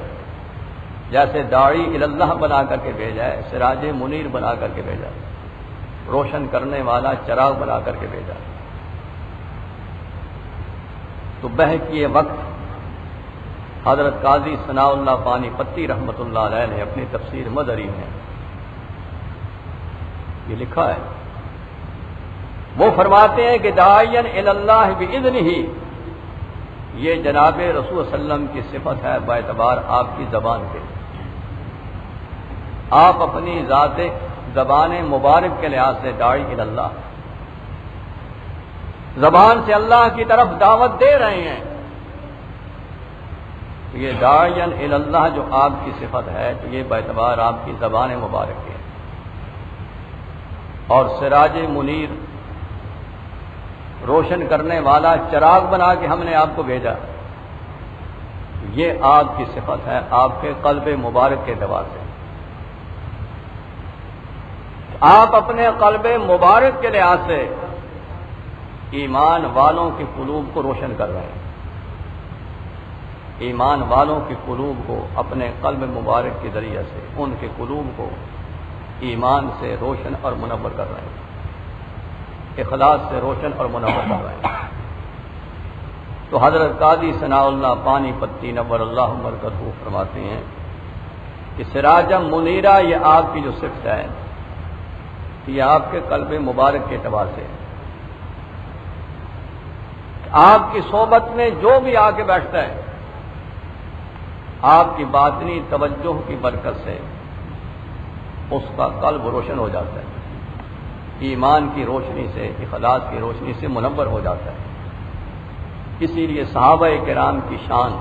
جیسے داعی اللہ بنا کر کے بھیجا ہے، سراج منیر بنا کر کے بھیجا، روشن کرنے والا چراغ بنا کر کے بھیجا۔ تو بہکیے وقت حضرت قاضی ثناء اللہ پانی پتی رحمۃ اللہ علیہ نے اپنی تفسیر مدری میں یہ لکھا ہے، وہ فرماتے ہیں کہ داعیا الی اللہ باذنہ، یہ جناب رسول صلی اللہ علیہ وسلم کی صفت ہے باعتبار آپ کی زبان کے۔ آپ اپنی ذات زبان مبارک کے لحاظ سے داعی الی اللہ، زبان سے اللہ کی طرف دعوت دے رہے ہیں۔ یہ داعیا الی اللہ جو آپ کی صفت ہے تو یہ باعتبار آپ کی زبان مبارک کے، اور سراج منیر روشن کرنے والا چراغ بنا کے ہم نے آپ کو بھیجا، یہ آپ کی صفت ہے آپ کے قلب مبارک کے اعتبار سے۔ آپ اپنے قلب مبارک کے لحاظ سے ایمان والوں کے قلوب کو روشن کر رہے ہیں، ایمان والوں کے قلوب کو اپنے قلب مبارک کے ذریعے سے ان کے قلوب کو ایمان سے روشن اور منور کر رہے ہیں، اخلاص سے روشن اور منور کر رہے ہیں۔ تو حضرت قاضی ثناء اللہ پانی پتی نور اللہ مرکزہ فرماتے ہیں کہ سراج منیرہ یہ آپ کی جو صفت ہے یہ آپ کے قلب مبارک کے اعتبار سے، آپ کی صحبت میں جو بھی آ کے بیٹھتا ہے آپ کی باطنی توجہ کی برکت سے اس کا قلب روشن ہو جاتا ہے، ایمان کی روشنی سے، اخلاص کی روشنی سے منور ہو جاتا ہے۔ اسی لیے صحابہ کرام کی شان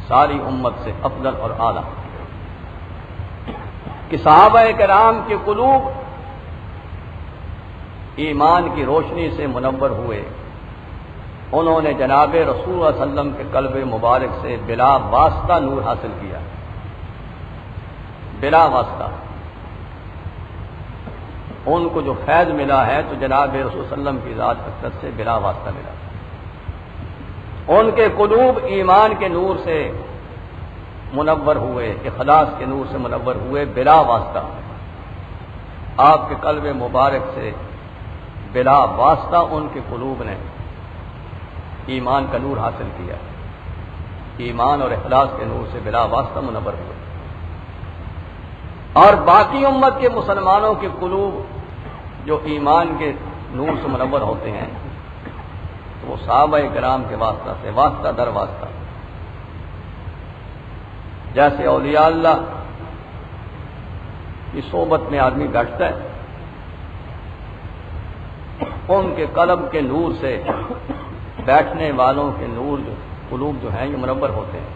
ساری امت سے افضل اور اعلیٰ، کہ صحابہ کرام کے قلوب ایمان کی روشنی سے منور ہوئے، انہوں نے جناب رسول اللہ صلی اللہ علیہ وسلم کے قلب مبارک سے بلا واسطہ نور حاصل کیا، بلا واسطہ۔ ان کو جو فیض ملا ہے تو جناب رسول صلی اللہ علیہ وسلم کی ذات اقدس سے بلا واسطہ ملا۔ ان کے قلوب ایمان کے نور سے منور ہوئے، اخلاص کے نور سے منور ہوئے بلا واسطہ، آپ کے قلب مبارک سے بلا واسطہ ان کے قلوب نے ایمان کا نور حاصل کیا، ایمان اور اخلاص کے نور سے بلا واسطہ منور ہوئے۔ اور باقی امت کے مسلمانوں کے قلوب جو ایمان کے نور سے منور ہوتے ہیں تو وہ صحابہ کرام کے واسطہ سے واسطہ در واسطہ، جیسے اولیاء اللہ کی صحبت میں آدمی بیٹھتا ہے ان کے قلب کے نور سے بیٹھنے والوں کے نور جو قلوب جو ہیں یہ منور ہوتے ہیں.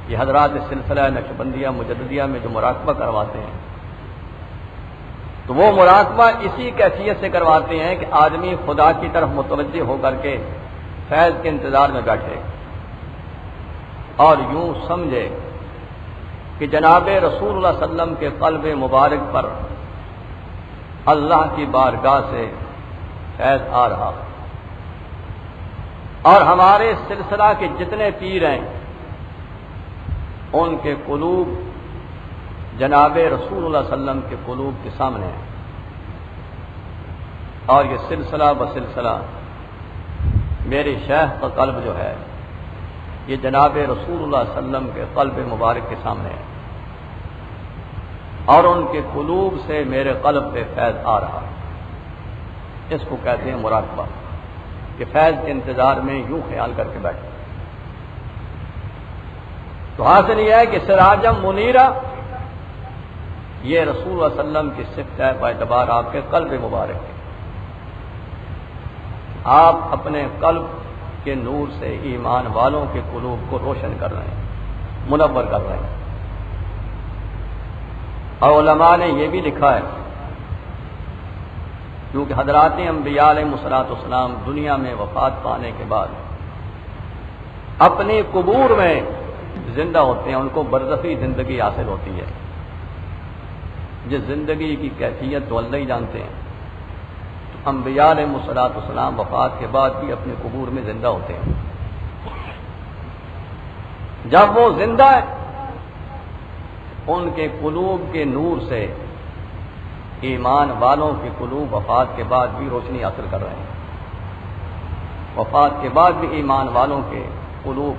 یہ حضرات سلسلہ نقشبندیہ مجددیہ میں جو مراقبہ کرواتے ہیں تو وہ مراقبہ اسی کیفیت سے کرواتے ہیں کہ آدمی خدا کی طرف متوجہ ہو کر کے فیض کے انتظار میں بیٹھے اور یوں سمجھے کہ جناب رسول اللہ صلی اللہ علیہ وسلم کے قلب مبارک پر اللہ کی بارگاہ سے فیض آ رہا. اور ہمارے سلسلہ کے جتنے پیر ہیں ان کے قلوب جناب رسول اللہ صلی اللہ علیہ وسلم کے قلوب کے سامنے ہیں. اور یہ سلسلہ بسلسلہ میرے شیخ کا قلب جو ہے یہ جناب رسول اللہ صلی اللہ علیہ وسلم کے قلب مبارک کے سامنے ہے اور ان کے قلوب سے میرے قلب پہ فیض آ رہا. اس کو کہتے ہیں مراقبہ کہ فیض کے انتظار میں یوں خیال کر کے بیٹھے. تو حاصل یہ ہے کہ سراجم منیرہ یہ رسول اللہ صلی اللہ علیہ وسلم کی صفت ہے باعتبار آپ کے قلب مبارک ہے. آپ اپنے قلب کے نور سے ایمان والوں کے قلوب کو روشن کر رہے ہیں، منور کر رہے ہیں. اور علماء نے یہ بھی لکھا ہے کیونکہ حضرات انبیاء علیہ الصلوۃ والسلام دنیا میں وفات پانے کے بعد اپنی قبور میں زندہ ہوتے ہیں، ان کو برزخی زندگی حاصل ہوتی ہے. جس زندگی کی کیفیت تو اللہ ہی جانتے ہیں. تو انبیاء علیہ الصلوۃ والسلام وفات کے بعد بھی اپنے قبور میں زندہ ہوتے ہیں. جب وہ زندہ ہے ان کے قلوب کے نور سے ایمان والوں کے قلوب وفات کے بعد بھی روشنی حاصل کر رہے ہیں. وفات کے بعد بھی ایمان والوں کے قلوب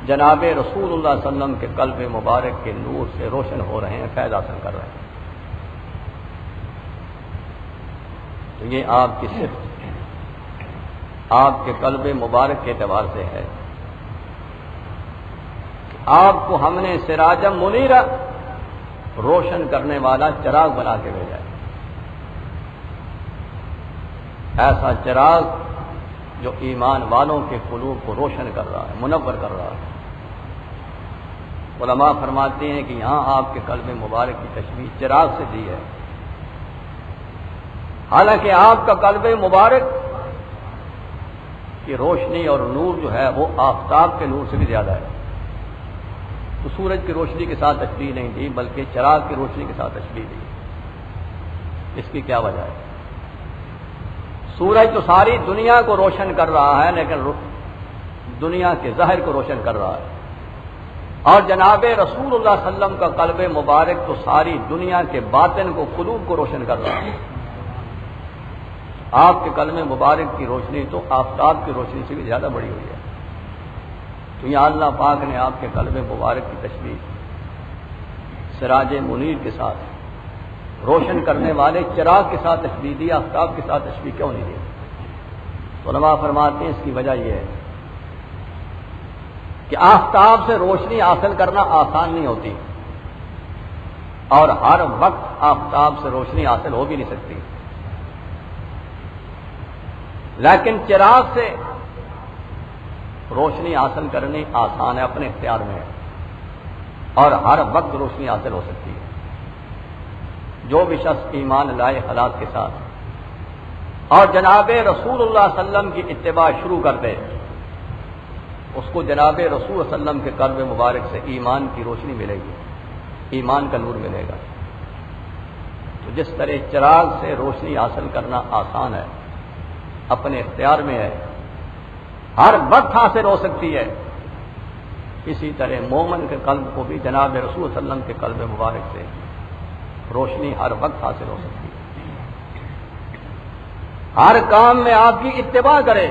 جناب رسول اللہ صلی اللہ علیہ وسلم کے قلب مبارک کے نور سے روشن ہو رہے ہیں، فیض حاصل کر رہے ہیں. تو یہ آپ کی صفت آپ کے قلب مبارک کے اعتبار سے ہے. آپ کو ہم نے سراجم منیرہ روشن کرنے والا چراغ بنا کے بھیجا ہے. ایسا چراغ جو ایمان والوں کے قلوب کو روشن کر رہا ہے، منور کر رہا ہے. علماء فرماتے ہیں کہ یہاں آپ کے قلب مبارک کی تشبیہ چراغ سے دی ہے. حالانکہ آپ کا قلب مبارک کی روشنی اور نور جو ہے وہ آفتاب کے نور سے بھی زیادہ ہے. تو سورج کی روشنی کے ساتھ تشبیہ نہیں دی بلکہ چراغ کی روشنی کے ساتھ تشبیہ دی. اس کی کیا وجہ ہے؟ سورج تو ساری دنیا کو روشن کر رہا ہے لیکن دنیا کے ظاہر کو روشن کر رہا ہے. اور جناب رسول اللہ صلی اللہ علیہ وسلم کا قلب مبارک تو ساری دنیا کے باطن کو قلوب کو روشن کر رہا ہے. آپ کے قلب مبارک کی روشنی تو آفتاب کی روشنی سے بھی زیادہ بڑی ہوئی ہے. تو یہاں اللہ پاک نے آپ کے قلب مبارک کی تشبیہ سراج منیر کے ساتھ روشن کرنے والے چراغ کے ساتھ تشبیہ دی، آفتاب کے ساتھ تشبیہ کیوں نہیں دی؟ تو علماء فرماتے ہیں اس کی وجہ یہ ہے کہ آفتاب سے روشنی حاصل کرنا آسان نہیں ہوتی اور ہر وقت آفتاب سے روشنی حاصل ہو بھی نہیں سکتی. لیکن چراغ سے روشنی حاصل کرنی آسان ہے، اپنے اختیار میں ہے اور ہر وقت روشنی حاصل ہو سکتی ہے. جو بھی شخص ایمان لائے حالات کے ساتھ اور جناب رسول اللہ صلی اللہ علیہ وسلم کی اتباع شروع کر دے اس کو جناب رسول صلی اللہ علیہ وسلم کے قلب مبارک سے ایمان کی روشنی ملے گی، ایمان کا نور ملے گا. تو جس طرح چراغ سے روشنی حاصل کرنا آسان ہے، اپنے اختیار میں ہے، ہر وقت حاصل ہو سکتی ہے، اسی طرح مومن کے قلب کو بھی جناب رسول صلی اللہ علیہ وسلم کے قلب مبارک سے روشنی ہر وقت حاصل ہو سکتی ہے. ہر کام میں آپ کی اتباع کرے،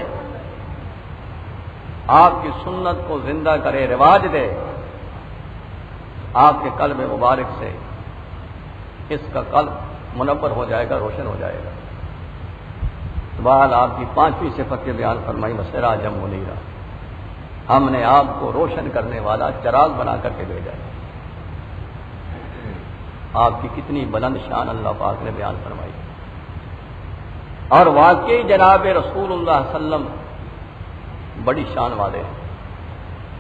آپ کی سنت کو زندہ کرے، رواج دے، آپ کے قلب مبارک سے اس کا قلب منور ہو جائے گا، روشن ہو جائے گا. بہرحال آپ کی پانچویں صفت کے بیان فرمائی سراجم منیرہ، ہم نے آپ کو روشن کرنے والا چراغ بنا کر کے بھیجا ہے. آپ کی کتنی بلند شان اللہ پاک نے بیان فرمائی. اور واقعی جناب رسول اللہ صلی اللہ علیہ وسلم بڑی شان والے ہیں.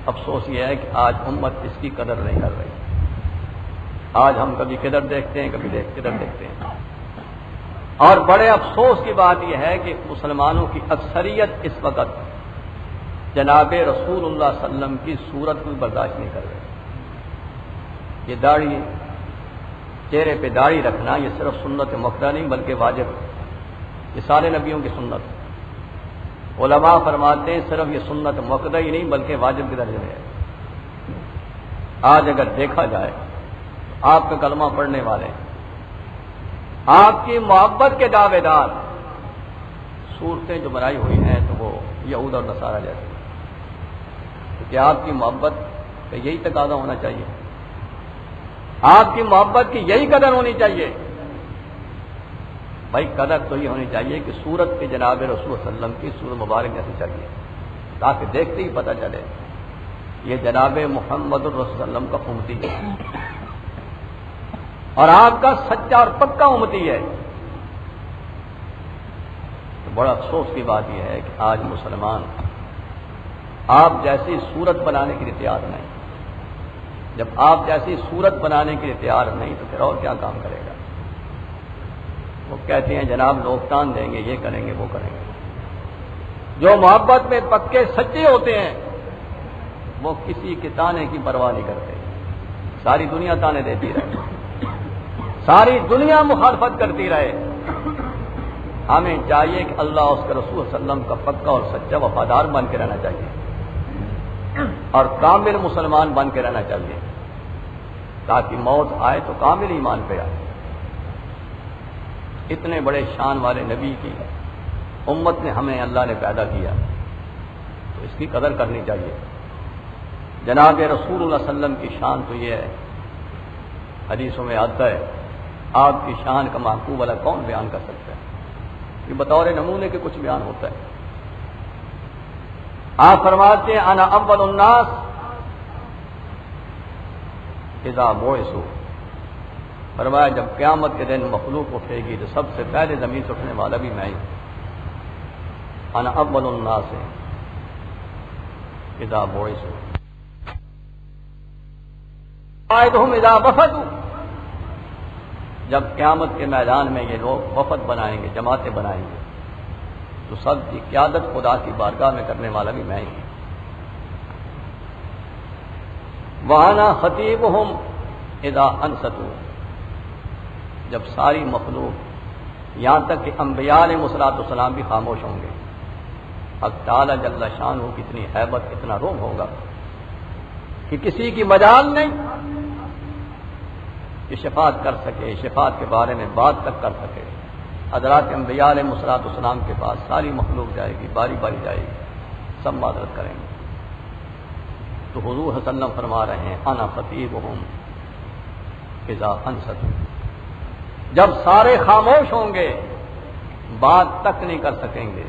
افسوس یہ ہے کہ آج امت اس کی قدر نہیں کر رہی. آج ہم کبھی کدھر دیکھتے ہیں کبھی کدھر دیکھتے ہیں. اور بڑے افسوس کی بات یہ ہے کہ مسلمانوں کی اکثریت اس وقت جناب رسول اللہ صلی اللہ علیہ وسلم کی صورت کو برداشت نہیں کر رہے. یہ داڑھی، چہرے پہ داڑھی رکھنا یہ صرف سنت مؤکدہ نہیں بلکہ واجب ہے. یہ سارے نبیوں کی سنت. علماء فرماتے ہیں صرف یہ سنت مؤکدہ ہی نہیں بلکہ واجب کے درجے میں ہے. آج اگر دیکھا جائے آپ کا کلمہ پڑھنے والے، آپ کی محبت کے دعوے دار صورتیں جو بنائی ہوئی ہیں تو وہ یہود اور نصارہ جیسے، کیونکہ آپ کی محبت کا یہی تقاضا ہونا چاہیے، آپ کی محبت کی یہی قدر ہونی چاہیے. بھائی قدر تو یہ ہونی چاہیے کہ سورت کے جناب رسول صلی اللہ علیہ وسلم کی سورت مبارک جیسے چاہیے، تاکہ دیکھتے ہی پتہ چلے یہ جناب محمد الرسول صلی اللہ علیہ وسلم کا امتی ہے اور آپ کا سچا اور پکا امتی ہے. تو بڑا افسوس کی بات یہ ہے کہ آج مسلمان آپ جیسی صورت بنانے کے لیے تیار نہیں. جب آپ جیسی صورت بنانے کے لیے تیار نہیں تو پھر اور کیا کام کرے گا. وہ کہتے ہیں جناب لوگ تان دیں گے، یہ کریں گے وہ کریں گے. جو محبت میں پکے سچے ہوتے ہیں وہ کسی کے تانے کی پرواہ نہیں کرتے. ساری دنیا تانے دیتی رہے، ساری دنیا مخالفت کرتی رہے، ہمیں چاہیے کہ اللہ اس کے رسول صلی اللہ علیہ وسلم کا پکا اور سچا وفادار بن کے رہنا چاہیے اور کامل مسلمان بن کے رہنا چاہیے، تاکہ موت آئے تو کامل ایمان پہ آئے. اتنے بڑے شان والے نبی کی امت نے ہمیں اللہ نے پیدا کیا تو اس کی قدر کرنی چاہیے. جناب رسول اللہ صلی اللہ علیہ وسلم کی شان تو یہ ہے، حدیثوں میں آتا ہے آپ کی شان کا معقوب والا کون بیان کر سکتا ہے. یہ بطور نمونے کے کچھ بیان ہوتا ہے. آپ فرماتے ہیں انا اول الناس اذا بعثوا، فرمایا جب قیامت کے دن مخلوق اٹھے گی تو سب سے پہلے زمین سے اٹھنے والا بھی میں ہی ہوں. انا اول الناس اذا بعثوا قائدهم اذا وفدوا، جب قیامت کے میدان میں یہ لوگ وفد بنائیں گے، جماعتیں بنائیں گے تو سب کی قیادت خدا کی بارگاہ میں کرنے والا بھی میں ہی ہوں. وَأَنَا خَطِيبُهُمْ اِذَا أَنصَتُوا، جب ساری مخلوق یہاں تک کہ انبیاء علیہ الصلوۃ والسلام بھی خاموش ہوں گے، حق تعالی جل شانہ کتنی ہیبت اتنا روم ہوگا کہ کسی کی مجال نہیں کہ شفاعت کر سکے، شفاعت کے بارے میں بات تک کر سکے. حضرات انبیاء علیہ الصلوۃ والسلام کے پاس ساری مخلوق جائے گی، باری باری جائے گی، سب معذرت کریں گے. تو حضور صلی اللہ علیہ وسلم فرما رہے ہیں انا خطیبہم اذا انصتوا، جب سارے خاموش ہوں گے، بات تک نہیں کر سکیں گے،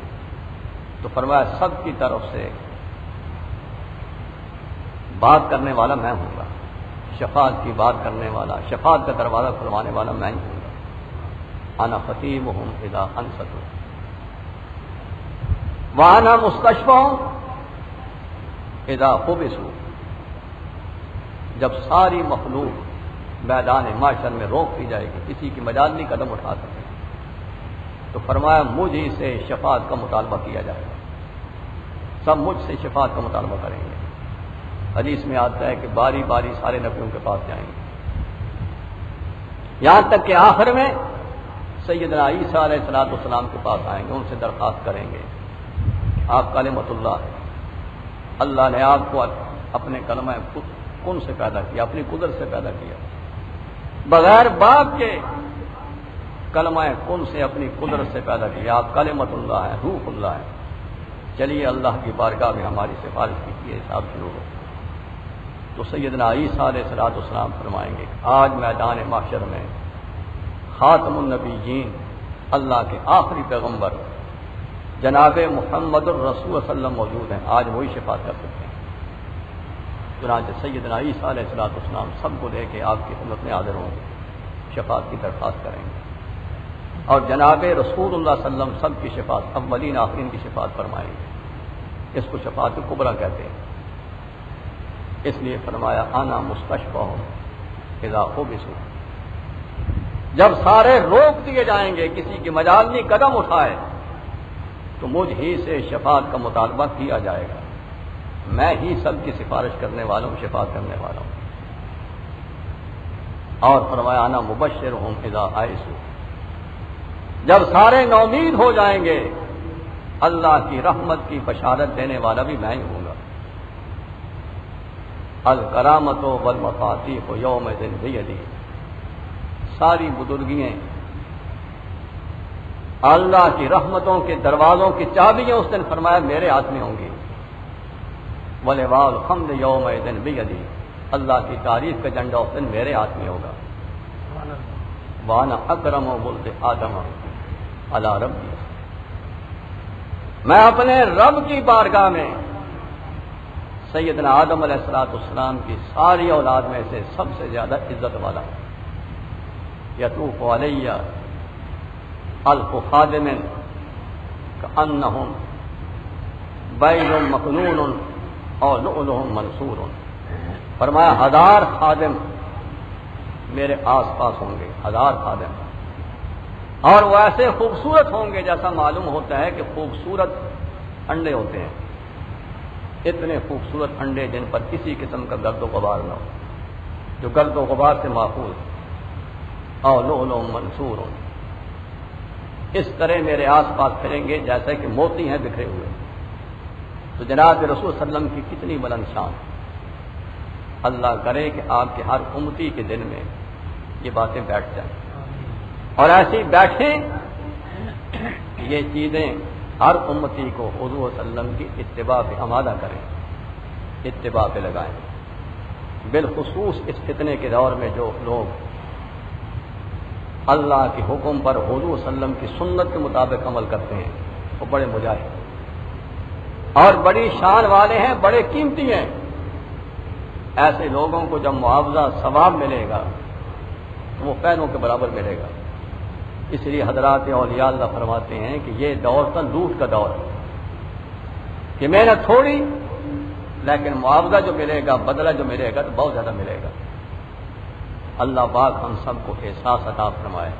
تو فرمایا سب کی طرف سے بات کرنے والا میں ہوں گا، شفاعت کی بات کرنے والا، شفاعت کا دروازہ کھلوانے والا میں ہی ہوں گا. انا خطیبہم اذا انصتوا وانا مستشفعہم اذا حبسوا، جب ساری مخلوق میدان معاشر میں روک دی جائے گی، کسی کی مجال نہیں قدم اٹھا سکے، تو فرمایا مجھ ہی سے شفاعت کا مطالبہ کیا جائے گا، سب مجھ سے شفاعت کا مطالبہ کریں گے. حدیث میں آتا ہے کہ باری باری سارے نبیوں کے پاس جائیں گے، یہاں تک کہ آخر میں سیدنا عیسیٰ علیہ السلام کے پاس آئیں گے، ان سے درخواست کریں گے آپ کلمۃ اللہ ہے، اللہ نے آپ کو اپنے کلمہ کن سے پیدا کیا، اپنی قدرت سے پیدا کیا، بغیر باپ کے کلمہ کن سے اپنی قدرت سے پیدا کیا، آپ کلمۃ اللہ ہیں، روح اللہ ہے. چلیے اللہ کی بارگاہ میں ہماری سفارش کیجیے، حساب شروع ہو. تو سیدنا عیسیٰ علیہ السلام فرمائیں گے آج میدان محشر میں خاتم النبیین، اللہ کے آخری پیغمبر جناب محمد الرسول صلی اللہ علیہ وسلم موجود ہیں، آج وہی شفاعت کر سکتے ہیں. چنانچہ سیدنا عیسیٰ علیہ السلام سب کو لے کے آپ کی خدمت میں حاضر ہوں گے، شفاعت کی درخواست کریں گے. اور جناب رسول اللہ صلی اللہ علیہ وسلم سب کی شفاعت، اولین آخرین کی شفاعت فرمائیں گے۔ اس کو شفاعت کبریٰ کہتے ہیں۔ اس لیے فرمایا انا مستشفع اذا حبسوا، جب سارے روک دیے جائیں گے، کسی کی مجال نہیں قدم اٹھائے، تو مجھ ہی سے شفاعت کا مطالبہ کیا جائے گا، میں ہی سب کی سفارش کرنے والا ہوں، شفاعت کرنے والا ہوں۔ اور فرمایا انا مبشرہم اذا آئسوا، جب سارے نومید ہو جائیں گے، اللہ کی رحمت کی بشارت دینے والا بھی میں ہی ہوں گا۔ الکرامۃ والمفاتیح یومئذ بیدی، ساری بزرگیاں، اللہ کی رحمتوں کے دروازوں کی چابیاں اس دن فرمایا میرے ہاتھ میں ہوں گی۔ ولواء الحمد یومئذ بیدی، اللہ کی تعریف کا جھنڈا اس دن میرے ہاتھ میں ہوگا۔ وانا اکرم ولد آدم علی ربی، میں اپنے رب کی بارگاہ میں سیدنا آدم علیہ السلام کی ساری اولاد میں سے سب سے زیادہ عزت والا ہوں۔ یطوف علیہ الف خادم کأنہم بیض مکنون اور لؤلؤ منثور، فرمایا 1000 خادم میرے آس پاس ہوں گے، 1000 خادم، اور وہ ایسے خوبصورت ہوں گے جیسا معلوم ہوتا ہے کہ خوبصورت انڈے ہوتے ہیں، اتنے خوبصورت انڈے جن پر کسی قسم کا گرد و غبار نہ ہو، جو گرد و غبار سے محفوظ، اور لؤلؤ منثور، اس طرح میرے آس پاس پھریں گے جیسے کہ موتی ہیں بکھرے ہوئے۔ تو جناب رسول صلی اللہ علیہ وسلم کی کتنی بلند شان، اللہ کرے کہ آپ کے ہر امتی کے دل میں یہ باتیں بیٹھ جائیں، اور ایسی بیٹھیں یہ چیزیں ہر امتی کو حضور صلی اللہ علیہ وسلم کی اتباع پہ آمادہ کریں، اتباع پہ لگائیں۔ بالخصوص اس فتنے کے دور میں جو لوگ اللہ کے حکم پر حضور صلی اللہ علیہ وسلم کی سنت کے مطابق عمل کرتے ہیں، وہ بڑے مجاہد اور بڑی شان والے ہیں، بڑے قیمتی ہیں۔ ایسے لوگوں کو جب معاوضہ ثواب ملے گا تو وہ پہنوں کے برابر ملے گا۔ اس لیے حضرات اولیاء اللہ فرماتے ہیں کہ یہ دور تو لوٹ کا دور ہے، کہ محنت تھوڑی لیکن معاوضہ جو ملے گا، بدلہ جو ملے گا تو بہت زیادہ ملے گا۔ اللہ پاک ہم سب کو احساس عطا فرمائے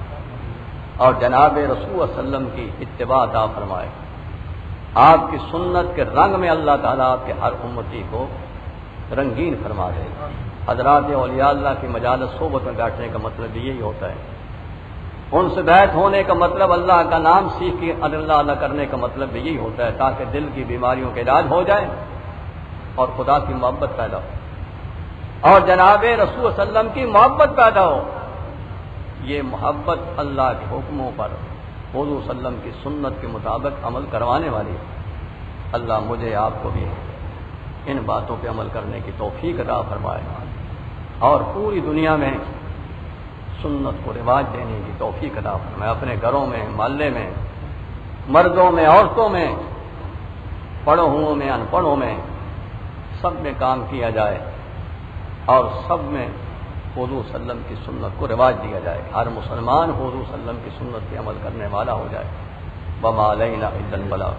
اور جناب رسول صلی اللہ علیہ وسلم کی اتباع عطا فرمائے۔ آپ کی سنت کے رنگ میں اللہ تعالیٰ آپ کے ہر امتی کو رنگین فرما دے۔ حضرات اولیاء اللہ کی مجالس صحبت میں بیٹھنے کا مطلب یہی ہوتا ہے، ان سے بیعت ہونے کا مطلب اللہ کا نام سیکھ کے اللہ کرنے کا مطلب یہی ہوتا ہے، تاکہ دل کی بیماریوں کا علاج ہو جائے اور خدا کی محبت پیدا ہو اور جناب رسول صلی اللہ علیہ وسلم کی محبت پیدا ہو۔ یہ محبت اللہ کے حکموں پر حضور صلی اللہ علیہ وسلم کی سنت کے مطابق عمل کروانے والی ہے۔ اللہ مجھے آپ کو بھی ان باتوں پہ عمل کرنے کی توفیق عطا فرمائے اور پوری دنیا میں سنت کو رواج دینے کی توفیق عطا فرمائے۔ اپنے گھروں میں، محلے میں، مردوں میں، عورتوں میں، پڑھوں ہوں میں، ان پڑھوں میں، سب میں کام کیا جائے اور سب میں حضور صلی اللہ علیہ وسلم کی سنت کو رواج دیا جائے، ہر مسلمان حضور صلی اللہ علیہ وسلم کی سنت پہ عمل کرنے والا ہو جائے۔ وما علینا الا البلاغ۔